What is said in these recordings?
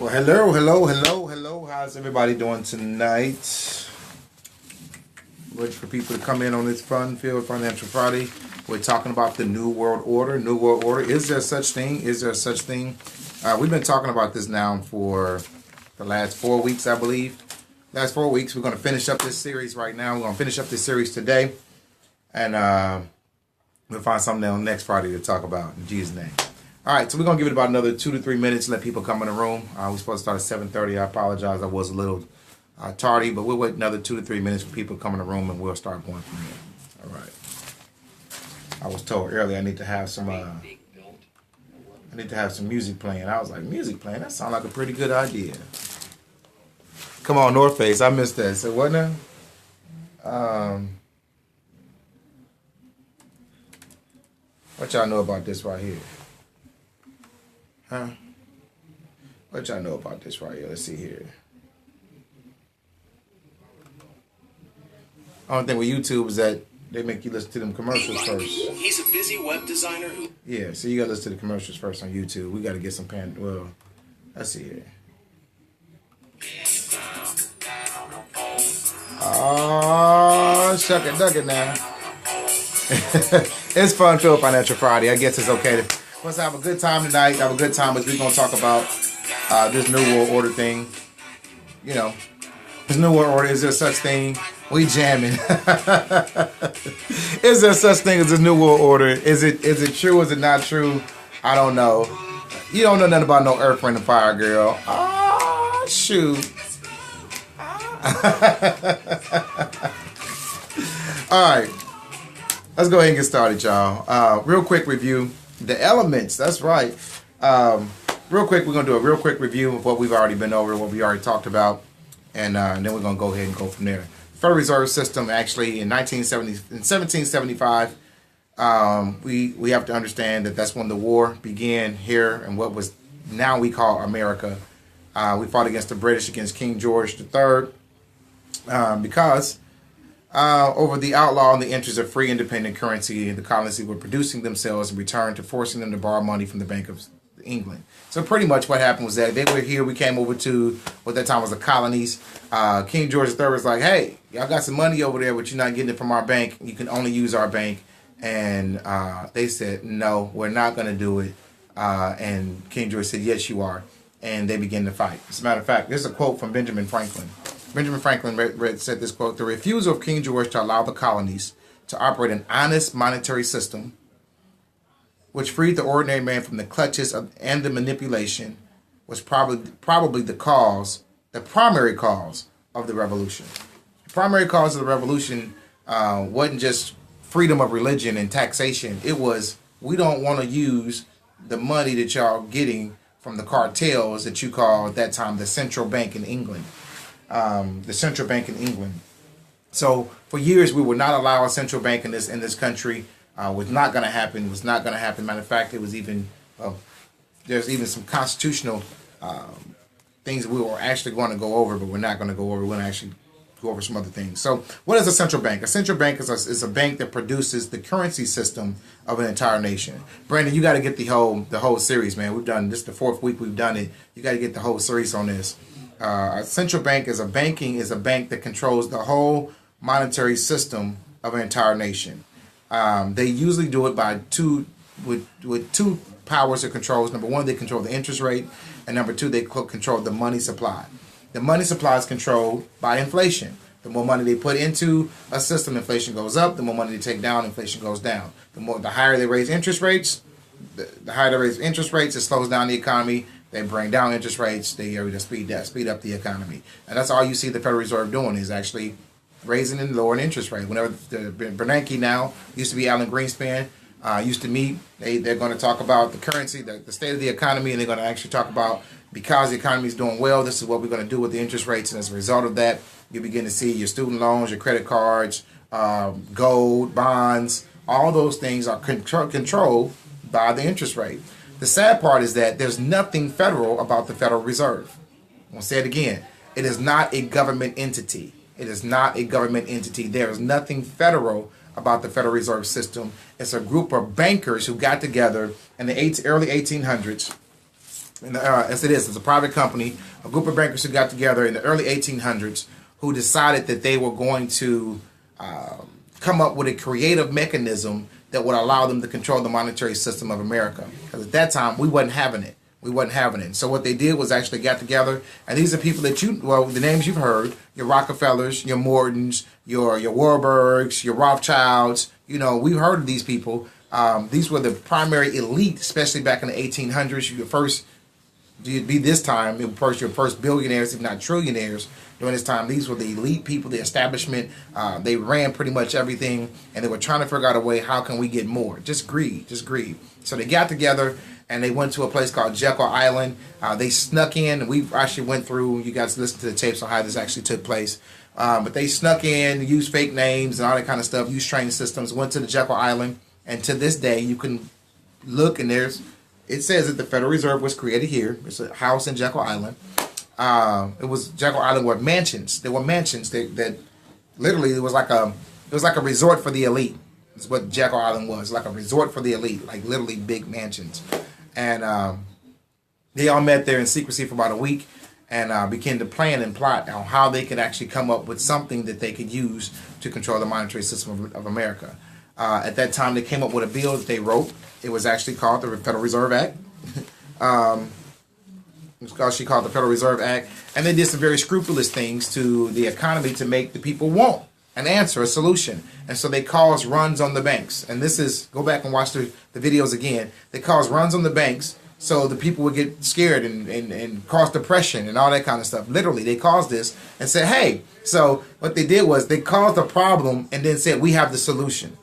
Well, hello. How's everybody doing tonight? Waiting for people to come in on this fun-filled Financial Friday. We're talking about the New World Order. New World Order. Is there such thing? Is there such thing? We've been talking about this now for the last 4 weeks, I believe. Last 4 weeks. We're going to finish up this series right now. We're going to finish up this series today. And we'll find something on next Friday to talk about in Jesus' name. All right, so we're going to give it about another 2 to 3 minutes to let people come in the room. We're supposed to start at 7:30. I apologize. I was a little tardy, but we'll wait another 2 to 3 minutes for people to come in the room, and we'll start going from there. All right. I was told earlier I need to have some music playing. I was like, music playing? That sounds like a pretty good idea. Come on, North Face. I missed that. So what now? What y'all know about this right here? Huh? What y'all know about this right here? Let's see here. Only thing with YouTube is that they make you listen to them commercials first. He's a busy web designer who... Yeah, so you gotta listen to the commercials first on YouTube. We gotta get some well, let's see here. Oh, shuck it, duck it now. It's fun-filled Financial Friday. I guess it's okay to let's have a good time tonight. Have a good time as we're gonna talk about this New World Order thing. You know, this New World Order. Is there such thing? We jamming. Is there such thing as this New World Order? Is it true? Is it not true? I don't know. You don't know nothing about no Earth, Wind, and Fire, girl. Oh, shoot. All right. Let's go ahead and get started, y'all. Real quick review. The elements, that's right. Real quick, we're going to do a real quick review of what we've already been over, what we already talked about, and then we're going to go ahead and go from there. Federal Reserve System, actually, in 1775, we have to understand that that's when the war began here in what was now we call America. We fought against the British, against King George III, because over the outlaw and the interest of free independent currency, the colonies were producing themselves in return to forcing them to borrow money from the Bank of England. So pretty much what happened was that they were here, we came over to what that time was the colonies. King George III was like, hey, y'all got some money over there, but you're not getting it from our bank. You can only use our bank. And they said, no, we're not going to do it. And King George said, yes, you are. And they began to fight. As a matter of fact, there's a quote from Benjamin Franklin. Benjamin Franklin said this quote: the refusal of King George to allow the colonies to operate an honest monetary system, which freed the ordinary man from the clutches and the manipulation, was probably the primary cause of the revolution. The primary cause of the revolution wasn't just freedom of religion and taxation. It was, we don't want to use the money that y'all getting from the cartels that you call at that time the central bank in England. The central bank in England. So for years we would not allow a central bank in this country. Was not going to happen. Was not going to happen. Matter of fact, it was even there's even some constitutional things we were actually going to go over, but we're not going to go over. We're going to actually go over some other things. So what is a central bank? A central bank is a bank that produces the currency system of an entire nation. Brandon, you got to get the whole series, man. We've done this the 4th week we've done it. You got to get the whole series on this. A central bank is a bank that controls the whole monetary system of an entire nation. They usually do it by with two powers that controls. Number one, they control the interest rate, and number two, they control the money supply. The money supply is controlled by inflation. The more money they put into a system, inflation goes up. The more money they take down, inflation goes down. The higher they raise interest rates, the higher they raise interest rates, it slows down the economy. They bring down interest rates. They speed up the economy, and that's all you see the Federal Reserve doing is actually raising and lowering interest rate. Whenever Bernanke now used to be Alan Greenspan used to meet, they're going to talk about the currency, the state of the economy, and they're going to actually talk about because the economy is doing well, this is what we're going to do with the interest rates, and as a result of that, you begin to see your student loans, your credit cards, gold, bonds, all those things are controlled by the interest rate. The sad part is that there's nothing federal about the Federal Reserve. I'm going to say it again. It is not a government entity. It is not a government entity. There is nothing federal about the Federal Reserve System. It's a group of bankers who got together in the early 1800s And as it is, it's a private company, a group of bankers who got together in the early 1800s who decided that they were going to come up with a creative mechanism that would allow them to control the monetary system of America. Because at that time, we wasn't having it. We wasn't having it. So what they did was actually got together, and these are people that the names you've heard, your Rockefellers, your Mortons, your Warburgs, your Rothschilds, we've heard of these people. These were the primary elite, especially back in the 1800s. You'd be this time, your first billionaires, if not trillionaires, during this time. These were the elite people, the establishment. They ran pretty much everything, and they were trying to figure out a way, how can we get more? Just greed. So they got together, and they went to a place called Jekyll Island. They snuck in, and we actually went through, you guys listen to the tapes on how this actually took place. But they snuck in, used fake names and all that kind of stuff, used training systems, went to the Jekyll Island, and to this day, you can look, and it says that the Federal Reserve was created here. It's a house in Jekyll Island. It was Jekyll Island were mansions. There were mansions that literally it was like a resort for the elite. That's what Jekyll Island was, like a resort for the elite, like literally big mansions. And they all met there in secrecy for about a week and began to plan and plot on how they could actually come up with something that they could use to control the monetary system of America. At that time, they came up with a bill that they wrote. It was actually called the Federal Reserve Act. It's called the Federal Reserve Act. And they did some very scrupulous things to the economy to make the people want an answer, a solution. And so they caused runs on the banks. And this is, go back and watch the videos again. They caused runs on the banks so the people would get scared and cause depression and all that kind of stuff. Literally, they caused this and said, hey. So what they did was they caused a problem and then said, we have the solution.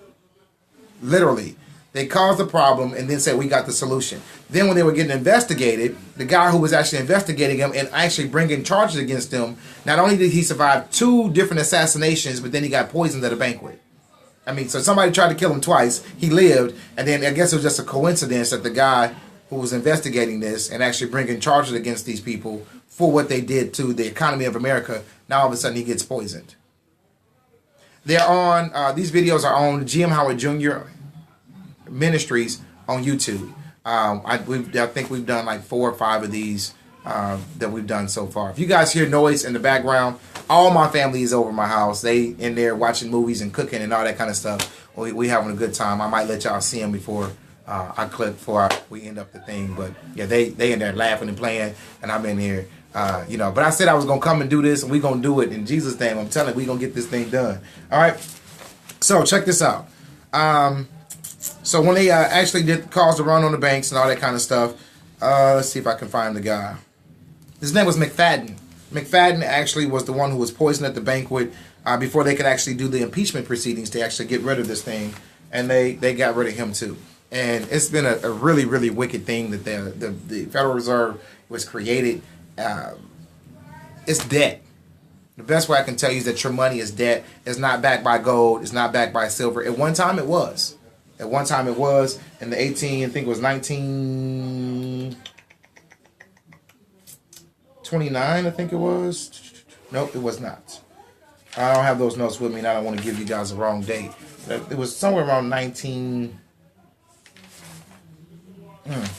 Literally. They caused the problem and then said, we got the solution. Then when they were getting investigated, the guy who was actually investigating them and actually bringing charges against them, not only did he survive 2 different assassinations, but then he got poisoned at a banquet. I mean, so somebody tried to kill him twice. He lived, and then I guess it was just a coincidence that the guy who was investigating this and actually bringing charges against these people for what they did to the economy of America, now all of a sudden he gets poisoned. They're on, these videos are on G.M. Howard Jr. Ministries on YouTube. I think we've done like 4 or 5 of these that we've done so far. If you guys hear noise in the background, all my family is over my house. They in there watching movies and cooking and all that kind of stuff. We having a good time. I might let y'all see them before I clip before we end up the thing. But yeah, they in there laughing and playing, and I'm in here. But I said I was gonna come and do this, and we gonna do it in Jesus' name. I'm telling you, we gonna get this thing done. All right. So check this out. So when they actually did cause the run on the banks and all that kind of stuff, let's see if I can find the guy. His name was McFadden. McFadden actually was the one who was poisoned at the banquet before they could actually do the impeachment proceedings to actually get rid of this thing, and they got rid of him too. And it's been a really, really wicked thing that the Federal Reserve was created. It's debt. The best way I can tell you is that your money is debt. It's not backed by gold. It's not backed by silver. At one time it was. At one time it was. In the 1929, I think it was. Nope, it was not. I don't have those notes with me, and I don't want to give you guys the wrong date. It was somewhere around 19... It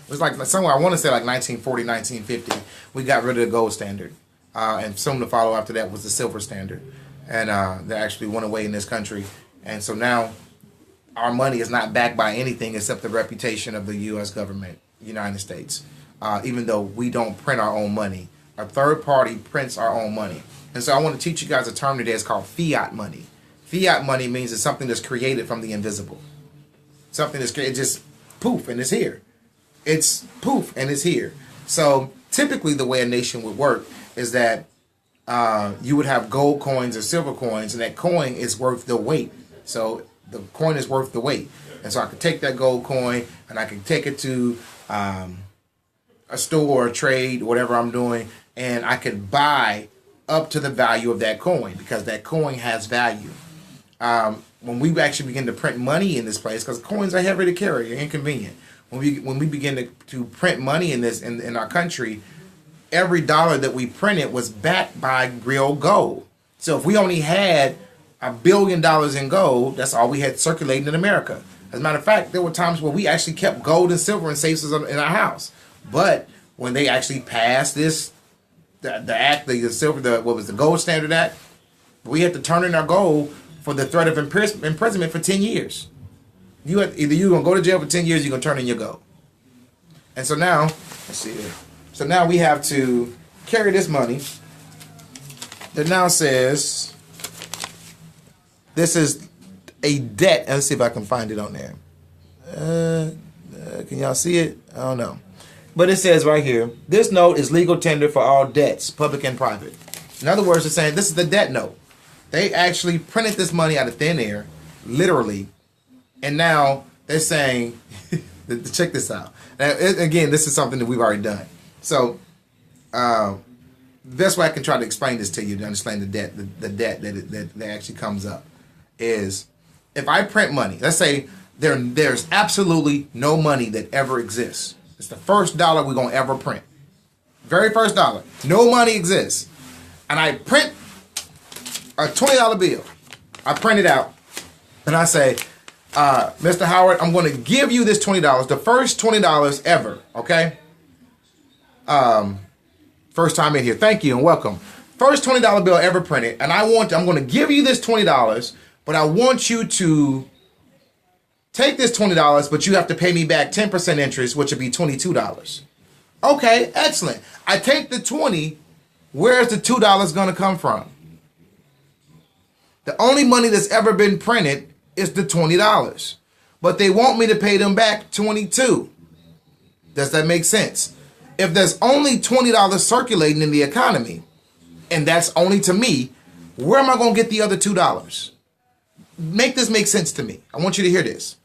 was like somewhere, I want to say like 1940, 1950. We got rid of the gold standard. And soon to follow after that was the silver standard. And they actually went away in this country. And so now our money is not backed by anything except the reputation of the U.S. government, United States. Even though we don't print our own money. A third party prints our own money. And so I want to teach you guys a term today. It's called fiat money. Fiat money means it's something that's created from the invisible. Something that's created, just poof, and it's here. It's poof, and it's here. So typically the way a nation would work is that you would have gold coins or silver coins, and that coin is worth the weight. So the coin is worth the weight. And so I could take that gold coin, and I could take it to a store or trade, whatever I'm doing, and I could buy up to the value of that coin because that coin has value. When we actually begin to print money in this place, because coins are heavy to carry, they're inconvenient. When we begin to print money in our country, every dollar that we printed was backed by real gold. So if we only had $1 billion in gold, that's all we had circulating in America. As a matter of fact, there were times where we actually kept gold and silver in safes in our house. But when they actually passed this, the act, the silver, what was the Gold Standard Act, we had to turn in our gold for the threat of imprisonment for 10 years. Either you're going to go to jail for 10 years, you're going to turn in your gold. And so now, let's see here. So now we have to carry this money that now says this is a debt. Let's see if I can find it on there. Can y'all see it? I don't know. But it says right here, this note is legal tender for all debts, public and private. In other words, it's saying this is the debt note. They actually printed this money out of thin air, literally. And now they're saying, check this out. Now, again, this is something that we've already done. So, that's why I can try to explain this to you to understand the debt that actually comes up. Is if I print money, let's say there's absolutely no money that ever exists. It's the first dollar we're going to ever print. Very first dollar. No money exists. And I print a $20 bill. I print it out. And I say, Mr. Howard, I'm going to give you this $20. The first $20 ever. Okay? First time in here. Thank you and welcome. First $20 bill ever printed. And I'm going to give you this $20. But I want you to take this $20, but you have to pay me back 10% interest, which would be $22. Okay, excellent. I take the 20. Where's the $2 going to come from? The only money that's ever been printed is the $20. But they want me to pay them back $22. Does that make sense? If there's only $20 circulating in the economy, and that's only to me, where am I going to get the other $2? Make this make sense to me. I want you to hear this.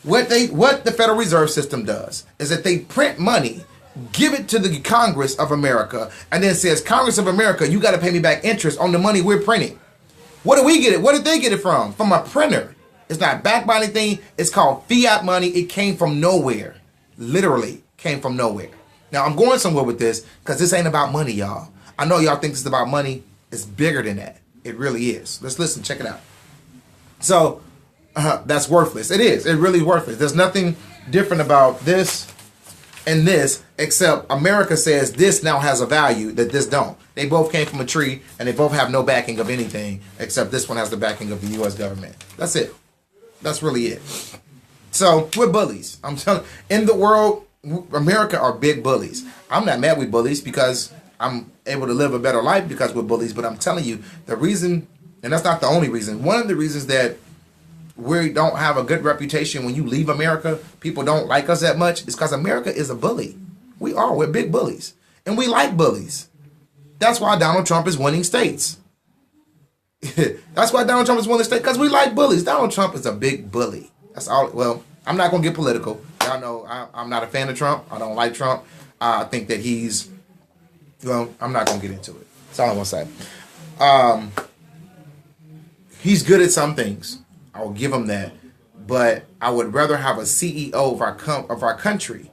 What the Federal Reserve System does is that they print money, give it to the Congress of America, and then says, Congress of America, you got to pay me back interest on the money we're printing. What do we get it? Where did they get it from? From a printer. It's not backed by anything. It's called fiat money. It came from nowhere. Literally came from nowhere. Now, I'm going somewhere with this because this ain't about money, y'all. I know y'all think this is about money. It's bigger than that. It really is. Let's listen. Check it out. So, that's worthless. It is. It really worthless. There's nothing different about this and this, except America says this now has a value that this don't. They both came from a tree, and they both have no backing of anything, except this one has the backing of the U.S. government. That's it. That's really it. So, we're bullies. I'm telling you, in the world, America are big bullies. I'm not mad with bullies because I'm able to live a better life because we're bullies, but I'm telling you, the reason, and that's not the only reason, one of the reasons that we don't have a good reputation when you leave America, people don't like us that much, is because America is a bully. We're big bullies. And we like bullies. That's why Donald Trump is winning states. That's why Donald Trump is winning states, because we like bullies. Donald Trump is a big bully. That's all. Well, I'm not going to get political. Y'all know I'm not a fan of Trump. I don't like Trump. I think that he's, well, I'm not going to get into it. That's all I'm going to say. He's good at some things. I will give him that. But I would rather have a CEO of our country,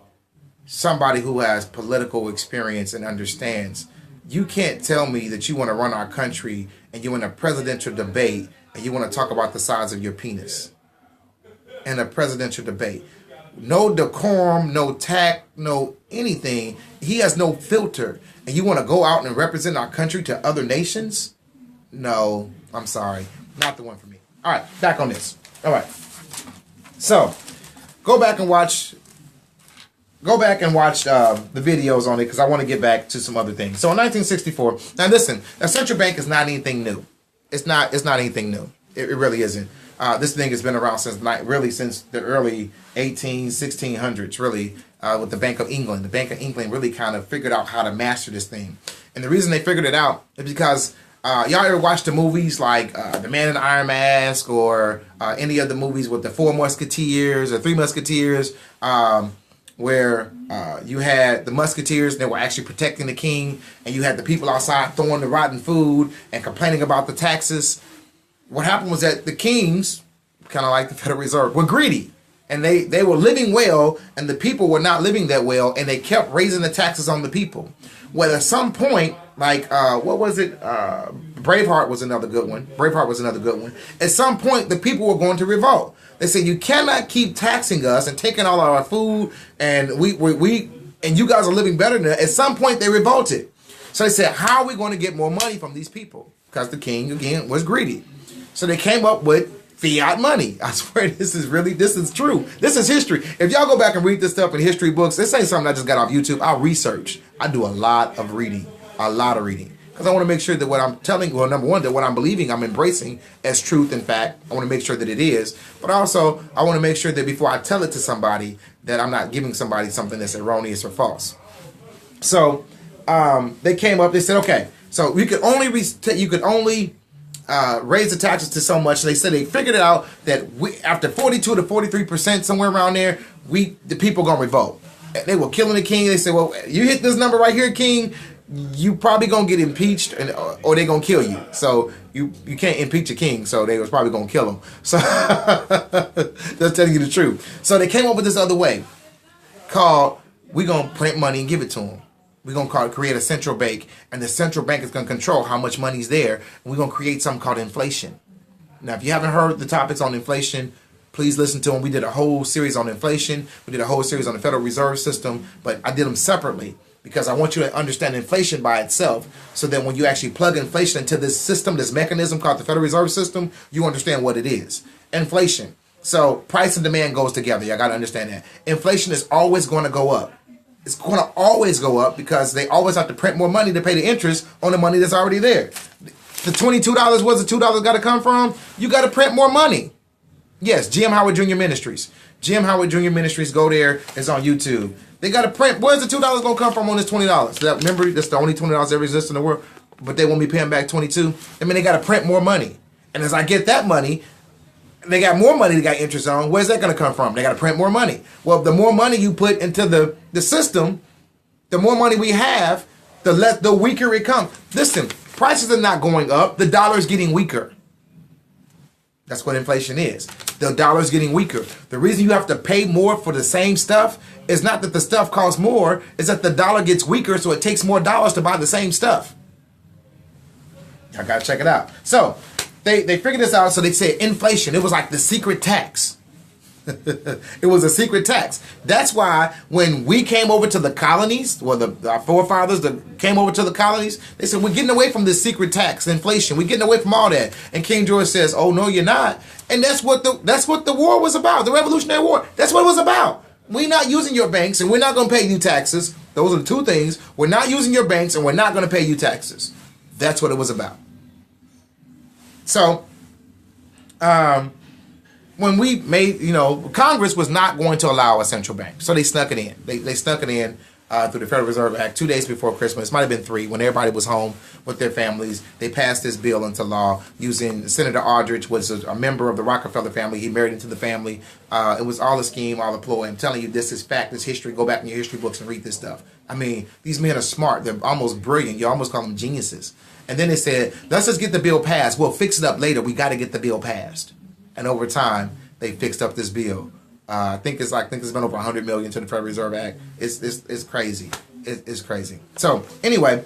somebody who has political experience and understands. You can't tell me that you want to run our country and you're in a presidential debate and you want to talk about the size of your penis in a presidential debate. No decorum, no tact, no anything. He has no filter. And you want to go out and represent our country to other nations? No, I'm sorry. Not the one for me. All right, back on this. All right. So, go back and watch the videos on it because I want to get back to some other things. So in 1964, now listen, a central bank is not anything new. It's not anything new. It really isn't. This thing has been around since the early 1600s, really, with the Bank of England. The Bank of England really kind of figured out how to master this thing. And the reason they figured it out is because y'all ever watch the movies like The Man in the Iron Mask or any of the movies with the Four Musketeers or Three Musketeers, where you had the Musketeers and they were actually protecting the king, and you had the people outside throwing the rotten food and complaining about the taxes. What happened was that the kings, kind of like the Federal Reserve, were greedy. And they were living well, and the people were not living that well, and they kept raising the taxes on the people. Well, at some point, like, what was it? Braveheart was another good one. Braveheart was another good one. At some point, the people were going to revolt. They said, you cannot keep taxing us and taking all our food, and and you guys are living better than us. At some point, they revolted. So they said, how are we going to get more money from these people? Because the king, again, was greedy. So they came up with fiat money. I swear this is true. This is history. If y'all go back and read this stuff in history books, this ain't something I just got off YouTube. I research. I do a lot of reading. Because I want to make sure that what I'm telling, well, number one, that what I'm believing, I'm embracing as truth and fact. I want to make sure that it is. But also, I want to make sure that before I tell it to somebody, that I'm not giving somebody something that's erroneous or false. So they came up, they said, okay, so you could only raise the taxes to so much. They said they figured it out that after 42 to 43%, somewhere around there, the people gonna revolt. They were killing the king. They said, well, you hit this number right here, king, you probably gonna get impeached, or they gonna kill you. So you can't impeach a king, so they was probably gonna kill him. So just telling you the truth. So they came up with this other way called, we gonna print money and give it to them. We're going to create a central bank, and the central bank is going to control how much money's there, and we're going to create something called inflation. Now, if you haven't heard the topics on inflation, please listen to them. We did a whole series on inflation. We did a whole series on the Federal Reserve System, but I did them separately because I want you to understand inflation by itself, so that when you actually plug inflation into this system, this mechanism called the Federal Reserve System, you understand what it is. Inflation. So price and demand goes together. You got to understand that. Inflation is always going to go up. It's going to always go up because they always have to print more money to pay the interest on the money that's already there. The $22, where's the $2 got to come from? You got to print more money. Yes, Jim Howard Jr. Ministries. Jim Howard Jr. Ministries, go there. It's on YouTube. They got to print. Where's the $2 going to come from on this $20? Remember, that's the only $20 ever exists in the world, but they won't be paying back 22. I mean, they got to print more money. And as I get that money, they got more money they got interest on. Where's that going to come from? They got to print more money. Well, the more money you put into the system, the more money we have, the weaker it comes. Listen, prices are not going up. The dollar's getting weaker. That's what inflation is. The dollar's getting weaker. The reason you have to pay more for the same stuff is not that the stuff costs more, it's that the dollar gets weaker, so it takes more dollars to buy the same stuff. I got to check it out. So, They figured this out, so they said inflation. It was like the secret tax. It was a secret tax. That's why when we came over to the colonies, well, our forefathers that came over to the colonies, they said, we're getting away from this secret tax, inflation. We're getting away from all that. And King George says, oh, no, you're not. And that's what the war was about, the Revolutionary War. That's what it was about. We're not using your banks, and we're not going to pay you taxes. Those are the two things. We're not using your banks, and we're not going to pay you taxes. That's what it was about. So, when we made, Congress was not going to allow a central bank. So they snuck it in. They snuck it in through the Federal Reserve Act 2 days before Christmas. It might have been 3, when everybody was home with their families. They passed this bill into law using Senator Aldrich, was a member of the Rockefeller family. He married into the family. It was all a scheme, all a ploy. I'm telling you, this is fact, this history. Go back in your history books and read this stuff. I mean, these men are smart. They're almost brilliant. You almost call them geniuses. And then they said, let's just get the bill passed. We'll fix it up later. We got to get the bill passed. And over time, they fixed up this bill. I think it's been over $100 million to the Federal Reserve Act. It's crazy. It's crazy. So anyway,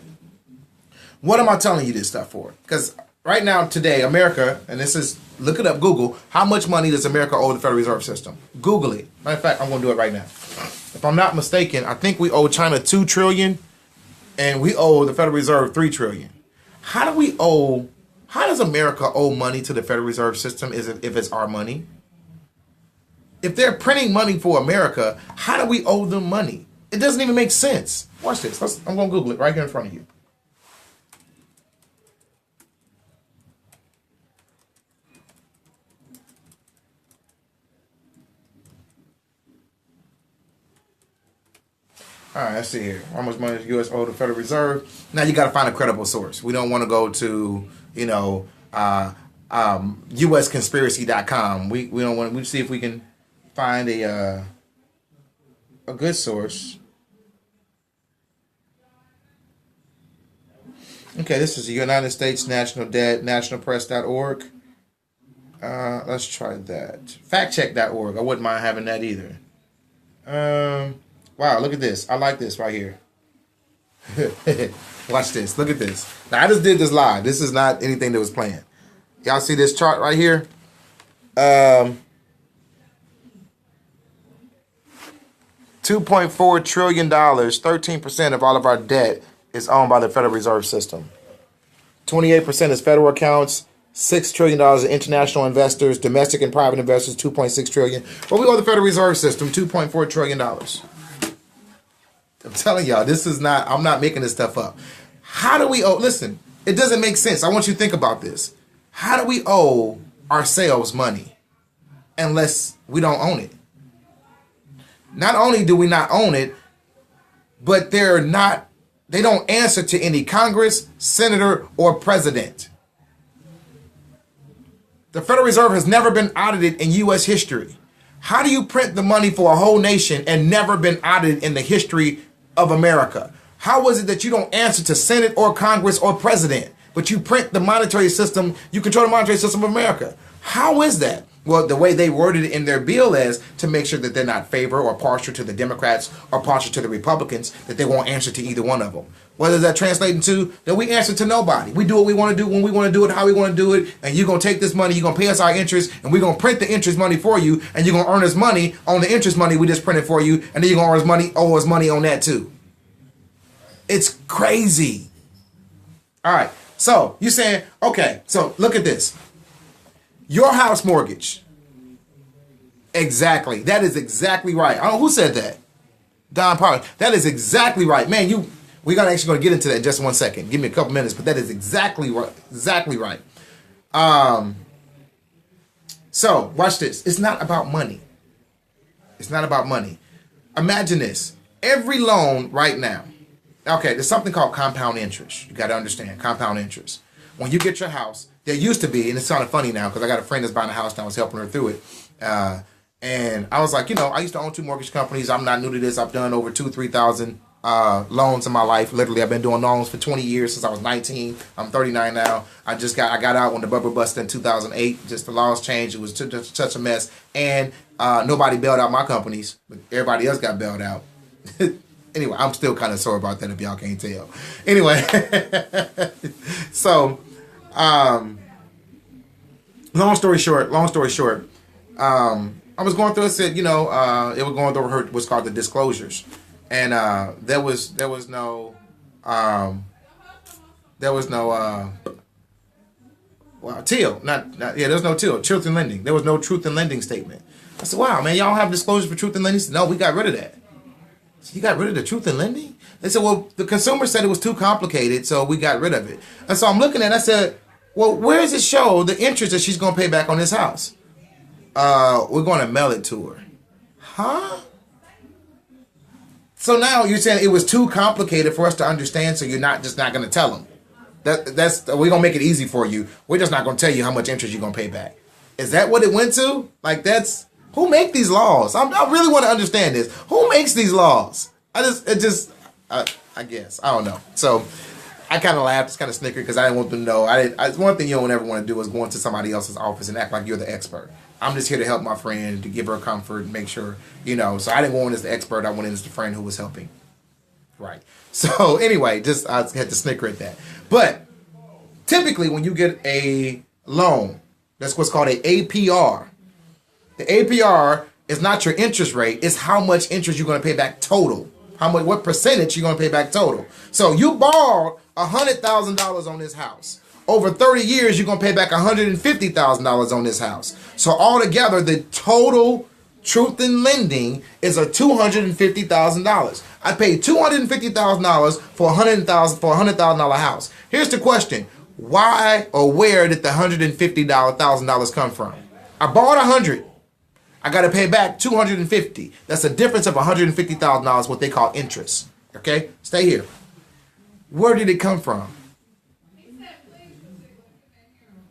what am I telling you this stuff for? Because right now, today, America, and this is, look it up, Google, how much money does America owe the Federal Reserve System? Google it. Matter of fact, I'm going to do it right now. If I'm not mistaken, I think we owe China $2 trillion, and we owe the Federal Reserve $3 trillion. How does America owe money to the Federal Reserve System if it's our money? If they're printing money for America, how do we owe them money? It doesn't even make sense. Watch this. I'm going to Google it right here in front of you. All right, let's see here. How much money does the U.S. owe the Federal Reserve? Now you got to find a credible source. We don't want to go to, USconspiracy.com. We don't want. We see if we can find a good source. Okay, this is the United States National Debt, nationalpress.org. Let's try that. Factcheck.org. I wouldn't mind having that either. Wow, look at this. I like this right here. Watch this. Look at this. Now, I just did this live. This is not anything that was planned. Y'all see this chart right here? $2.4 trillion, 13% of all of our debt is owned by the Federal Reserve System. 28% is federal accounts, $6 trillion in international investors, domestic and private investors, $2.6 trillion. But we owe the Federal Reserve System $2.4 trillion. I'm telling y'all, this is not, I'm not making this stuff up. How do we owe, listen, it doesn't make sense. I want you to think about this. How do we owe ourselves money unless we don't own it? Not only do we not own it, but they don't answer to any Congress, senator, or president. The Federal Reserve has never been audited in U.S. history. How do you print the money for a whole nation and never been audited in the history of America? How is it that you don't answer to Senate or Congress or president, but you print the monetary system, you control the monetary system of America? How is that? Well, the way they worded it in their bill is to make sure that they're not favor or partial to the Democrats or partial to the Republicans, that they won't answer to either one of them. What does that translate into? That we answer to nobody. We do what we want to do when we want to do it, how we want to do it, and you're going to take this money, you're going to pay us our interest, and we're going to print the interest money for you, and you're going to earn us money on the interest money we just printed for you, and then you're going to owe us money on that too. It's crazy. All right, so you're saying, okay, so look at this. Your house mortgage. Exactly. That is exactly right. I don't know who said that. Don Pollard. That is exactly right. Man, we're actually going to get into that in just 1 second. Give me a couple minutes, but that is exactly right. Exactly right. So, watch this. It's not about money. It's not about money. Imagine this. Every loan right now. Okay, there's something called compound interest. You got to understand. Compound interest. When you get your house, there used to be, and it's kind of funny now because I got a friend that's buying a house now. I was helping her through it. And I was like, I used to own 2 mortgage companies. I'm not new to this. I've done over 3,000 loans in my life. Literally, I've been doing loans for 20 years since I was 19. I'm 39 now. I got out when the bubble busted in 2008. Just the laws changed. It was such a mess. And nobody bailed out my companies. But everybody else got bailed out. Anyway, I'm still kind of sore about that if y'all can't tell. Anyway, so long story short, I was going through it. Said it was going through what's called the disclosures, and there was no TIL. There's no TIL. Truth in lending. There was no truth in lending statement. I said, wow, man, y'all have disclosures for truth in lending? Said, no, we got rid of that. So you got rid of the truth in lending? They said, well, the consumer said it was too complicated, so we got rid of it. And so I'm looking at it, I said, well, where does it show the interest that she's going to pay back on this house? We're going to mail it to her. Huh? So now you're saying it was too complicated for us to understand, so you're not going to tell them. We're going to make it easy for you. We're just not going to tell you how much interest you're going to pay back. Is that what it went to? Who make these laws? I really want to understand this. Who makes these laws? I guess. I don't know. So I kind of laughed, just kind of snickered because I didn't want them to know. One thing you don't ever want to do is go into somebody else's office and act like you're the expert. I'm just here to help my friend, to give her comfort, and make sure, So I didn't go in as the expert. I went in as the friend who was helping. Right. So anyway, I had to snicker at that. But typically when you get a loan, that's what's called an APR. The APR is not your interest rate. It's how much interest you're going to pay back total. What percentage you're going to pay back total. So you borrowed $100,000 on this house. Over 30 years, you're going to pay back $150,000 on this house. So altogether, the total truth in lending is $250,000. I paid $250,000 for a $100,000 house. Here's the question. Why or where did the $150,000 come from? I borrowed $100,000. I got to pay back $250,000. That's a difference of $150,000, what they call interest. Okay? Stay here. Where did it come from?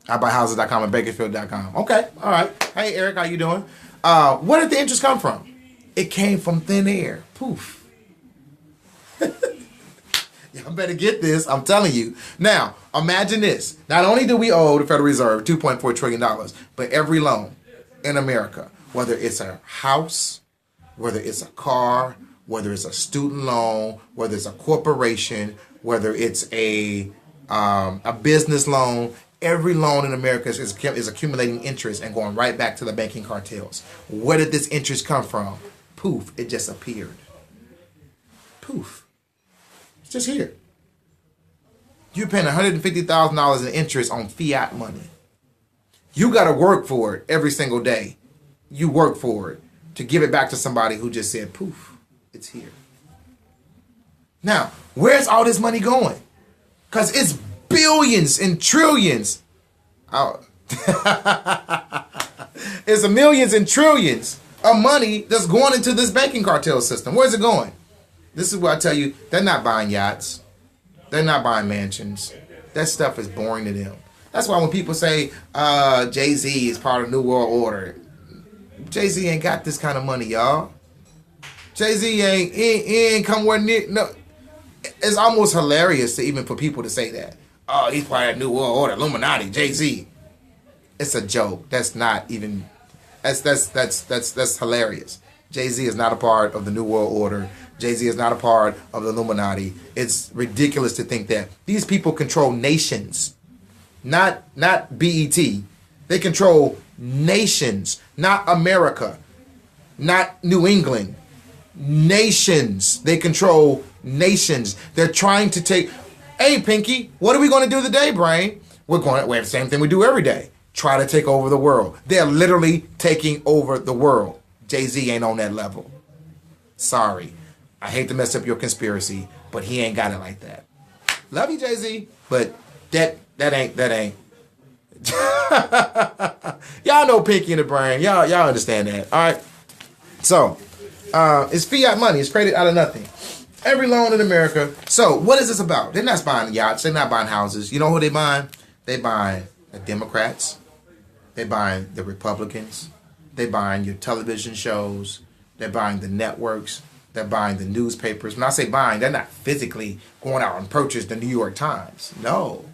iBuyHouses.com and Bakersfield.com. Okay, all right. Hey, Eric, how you doing? Where did the interest come from? It came from thin air. Poof. Y'all better get this. I'm telling you. Now, imagine this. Not only do we owe the Federal Reserve $2.4 trillion, but every loan in America, whether it's a house, whether it's a car, whether it's a student loan, whether it's a corporation, whether it's a business loan. Every loan in America is accumulating interest and going right back to the banking cartels. Where did this interest come from? Poof, it just appeared. Poof. It's just here. You're paying $150,000 in interest on fiat money. You got to work for it every single day. You work for it to give it back to somebody who just said, poof, it's here. Now, where's all this money going? Because it's billions and trillions. It's millions and trillions of money that's going into this banking cartel system. Where's it going? This is what I tell you. They're not buying yachts. They're not buying mansions. That stuff is boring to them. That's why when people say Jay-Z is part of New World Order, Jay-Z ain't got this kind of money, y'all. Jay-Z ain't come near. No, it's almost hilarious to even for people to say that. Oh, he's part of New World Order, Illuminati, Jay-Z. It's a joke. That's not even. That's hilarious. Jay-Z is not a part of the New World Order. Jay-Z is not a part of the Illuminati. It's ridiculous to think that these people control nations, not BET. They control nations, not America, not New England. Nations. They control nations. They're trying to take. Hey, Pinky, what are we going to do today, Brain? We have the same thing we do every day. Try to take over the world. They're literally taking over the world. Jay-Z ain't on that level. Sorry. I hate to mess up your conspiracy, but he ain't got it like that. Love you, Jay-Z, but that ain't. Y'all know Pinky and the Brain. Y'all understand that. All right. So, it's fiat money. It's created out of nothing. Every loan in America. So, what is this about? They're not buying yachts. They're not buying houses. You know who they buying? They buying the Democrats. They buying the Republicans. They buying your television shows. They're buying the networks. They're buying the newspapers. When I say buying, they're not physically going out and purchase the New York Times. No.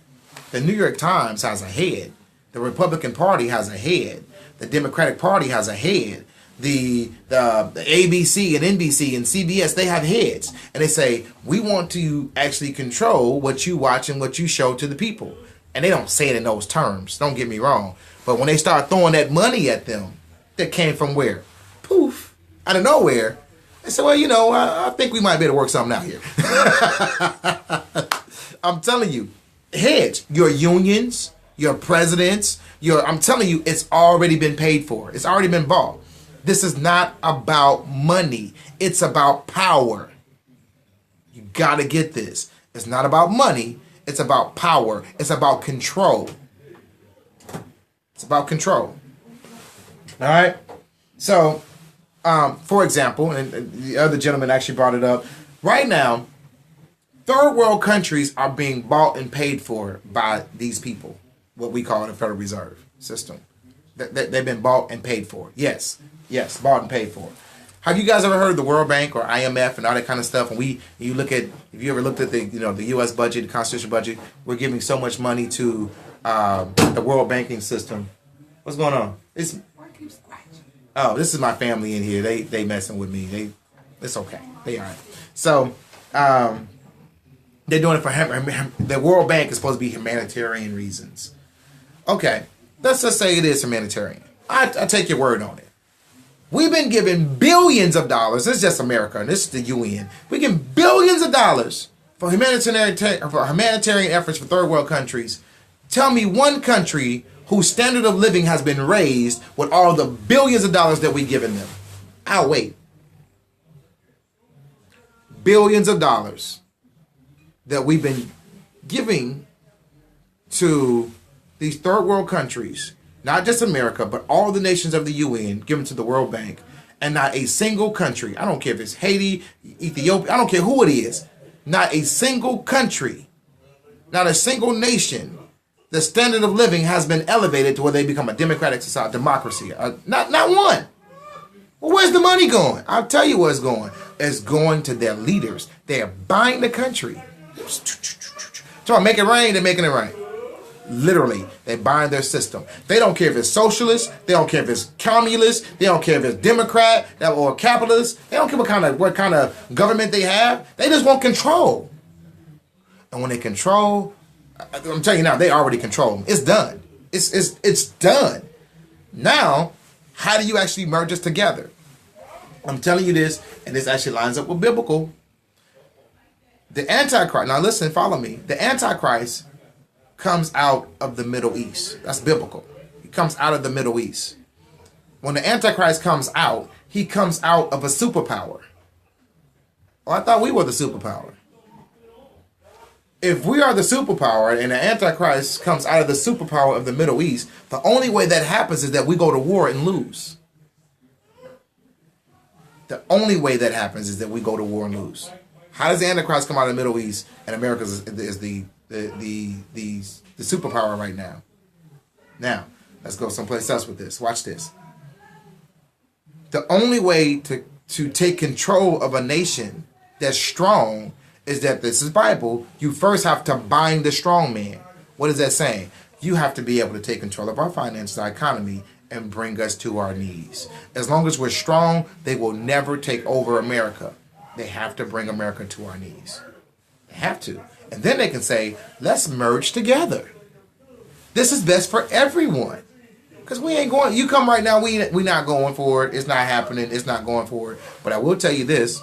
The New York Times has a head. The Republican Party has a head. The Democratic Party has a head. The ABC and NBC and CBS, they have heads. And they say, we want to actually control what you watch and what you show to the people. And they don't say it in those terms. Don't get me wrong. But when they start throwing that money at them, that came from where? Poof. Out of nowhere. They said, well, you know, I think we might be able to work something out here. I'm telling you, heads, your unions, your presidents, I'm telling you, it's already been paid for. It's already been bought. This is not about money. It's about power. You got to get this. It's not about money. It's about power. It's about control. It's about control. All right? So, for example, and the other gentleman actually brought it up, right now, third world countries are being bought and paid for by these people, what we call the Federal Reserve System. They've been bought and paid for. Yes, bought and paid for. Have you guys ever heard of the World Bank or IMF and all that kind of stuff? And if you ever looked at the U.S. budget, the constitutional budget, we're giving so much money to the world banking system. What's going on? Oh, this is my family in here. They messing with me. It's okay. They all right. So they're doing it for the World Bank is supposed to be humanitarian reasons. Okay, let's just say it is humanitarian. I take your word on it. We've been given billions of dollars. This is just America, and this is the UN. We give billions of dollars for humanitarian efforts for third world countries. Tell me one country whose standard of living has been raised with all the billions of dollars that we've given them. I'll wait. Billions of dollars that we've been giving to these third world countries, not just America, but all the nations of the UN, given to the World Bank, and not a single country, I don't care if it's Haiti, Ethiopia, I don't care who it is, not a single country, not a single nation, the standard of living has been elevated to where they become a democratic society, democracy. Not one. Well, where's the money going? I'll tell you where it's going. It's going to their leaders. They are buying the country. So make it rain, they're making it rain. Literally, they bind their system. They don't care if it's socialist. They don't care if it's communist. They don't care if it's Democrat or capitalist. They don't care what kind of government they have. They just want control. And when they control, I'm telling you now, they already control them. It's done. It's done. Now, how do you actually merge us together? I'm telling you this, and this actually lines up with biblical. The Antichrist, now listen, follow me. The Antichrist comes out of the Middle East. That's biblical. He comes out of the Middle East. When the Antichrist comes out, he comes out of a superpower. Well, I thought we were the superpower. If we are the superpower and the Antichrist comes out of the superpower of the Middle East, the only way that happens is that we go to war and lose. The only way that happens is that we go to war and lose. How does the Antichrist come out of the Middle East and America is the superpower right now? Now, let's go someplace else with this. Watch this. The only way to take control of a nation that's strong is that, this is Bible, you first have to bind the strong man. What is that saying? You have to be able to take control of our finances, our economy, and bring us to our knees. As long as we're strong, they will never take over America. They have to bring America to our knees. They have to. And then they can say, let's merge together. This is best for everyone. Because we ain't going, you come right now, we not going for it. It's not happening. It's not going for it. But I will tell you this,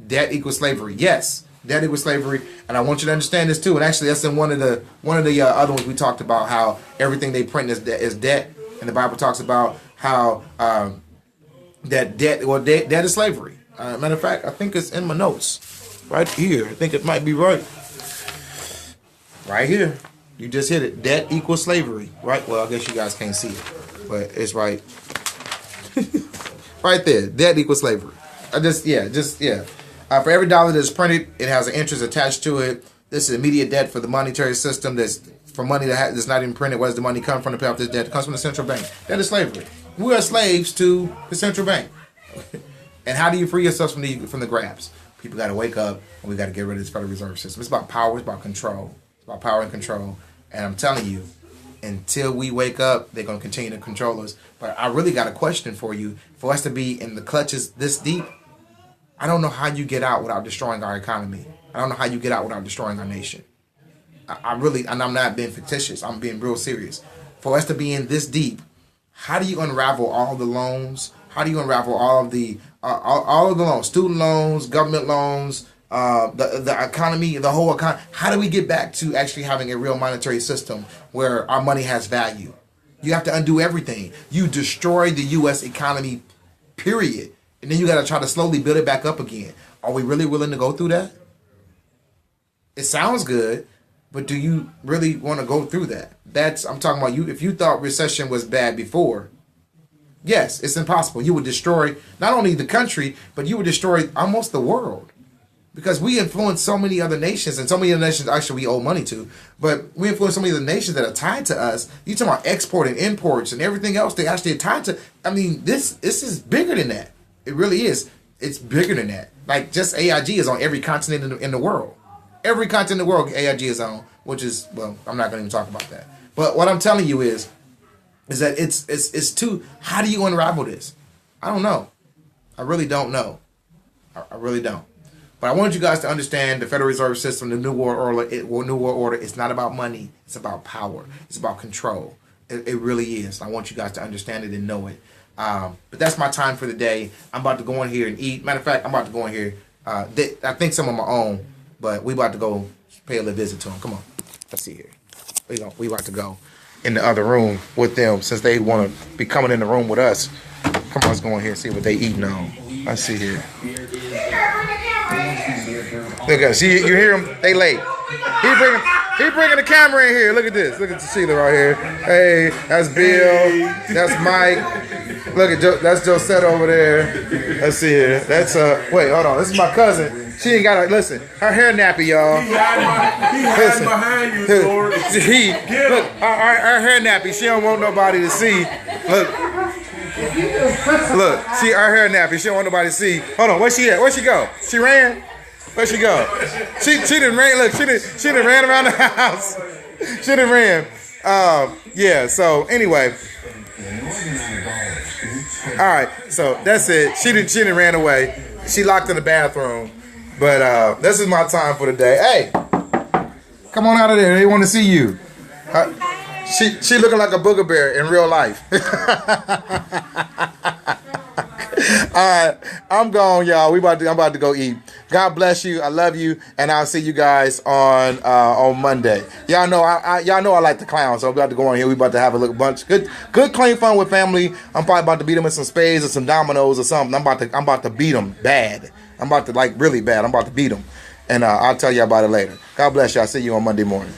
debt equals slavery. Yes, debt equals slavery. And I want you to understand this too. And actually that's in one of the other ones we talked about, how everything they print is debt. And the Bible talks about how that debt is slavery. Matter of fact, I think it's in my notes right here. I think it might be right here. You just hit it. Debt equals slavery, right? Well, I guess you guys can't see it, but it's right right there. Debt equals slavery. For every dollar that's printed, it has an interest attached to it. This is immediate debt for the monetary system. That's for money that's not even printed. Where does the money come from to pay off this debt? It comes from the central bank. That is slavery. We are slaves to the central bank. And how do you free yourself from the grabs? People got to wake up, and we got to get rid of this Federal Reserve System. It's about power. It's about control. It's about power and control. And I'm telling you, until we wake up, they're going to continue to control us. But I really got a question for you. For us to be in the clutches this deep, I don't know how you get out without destroying our economy. I don't know how you get out without destroying our nation. I really, and I'm not being fictitious. I'm being real serious. For us to be in this deep, how do you unravel all the loans? How do you unravel all of the loans, student loans, government loans, the economy, the whole economy? How do we get back to actually having a real monetary system where our money has value? You have to undo everything. You destroy the U.S. economy, period. And then you got to try to slowly build it back up again. Are we really willing to go through that? It sounds good, but do you really want to go through that? I'm talking about you. If you thought recession was bad before, yes, it's impossible. You would destroy not only the country, but you would destroy almost the world. Because we influence so many other nations, and so many other nations actually we owe money to, but we influence so many other nations that are tied to us. You talking about export and imports and everything else they actually are tied to. I mean, this is bigger than that. It really is. It's bigger than that. Like, just AIG is on every continent in the world. Every continent in the world AIG is on, which is, well, I'm not going to even talk about that. But what I'm telling you is that it's too, how do you unravel this? I don't know. I really don't know. I really don't. But I want you guys to understand the Federal Reserve System, the New World Order. It's not about money. It's about power. It's about control. It really is. I want you guys to understand it and know it. But that's my time for the day. I'm about to go in here and eat. Matter of fact, I'm about to go in here. I think some of my own, but we about to go pay a little visit to them. Come on. Let's see here. We about to go in the other room with them since they want to be coming in the room with us. Come on, let's go in here and see what they eating on. Let's see here. Look at, see, you hear him? They late. He bringing the camera in here. Look at this. Look at Sheila right here. Hey, that's Bill. That's Mike. Look at that's Josette over there. Let's see here. That's wait, hold on. This is my cousin. She ain't got to listen. Her hair nappy, y'all. He hiding behind you, Lord. Look, her hair nappy. She don't want nobody to see. Look, she her hair nappy. She don't want nobody to see. Hold on, where she at? Where she go? She ran? Where she go? She didn't ran. Look, she didn't ran around the house. She didn't ran. Yeah. So anyway. All right. So that's it. She didn't ran away. She locked in the bathroom. But this is my time for the day. Hey, come on out of there. They want to see you. She looking like a booger bear in real life. All right, I'm gone, y'all. I'm about to go eat. God bless you. I love you, and I'll see you guys on Monday. Y'all know I like the clowns, so I'm about to go on here. We about to have a little bunch good clean fun with family. I'm probably about to beat them with some spades or some dominoes or something. I'm about to beat them bad. I'm about to, like, really bad. I'm about to beat them, and I'll tell you about it later. God bless you. I'll see you on Monday morning.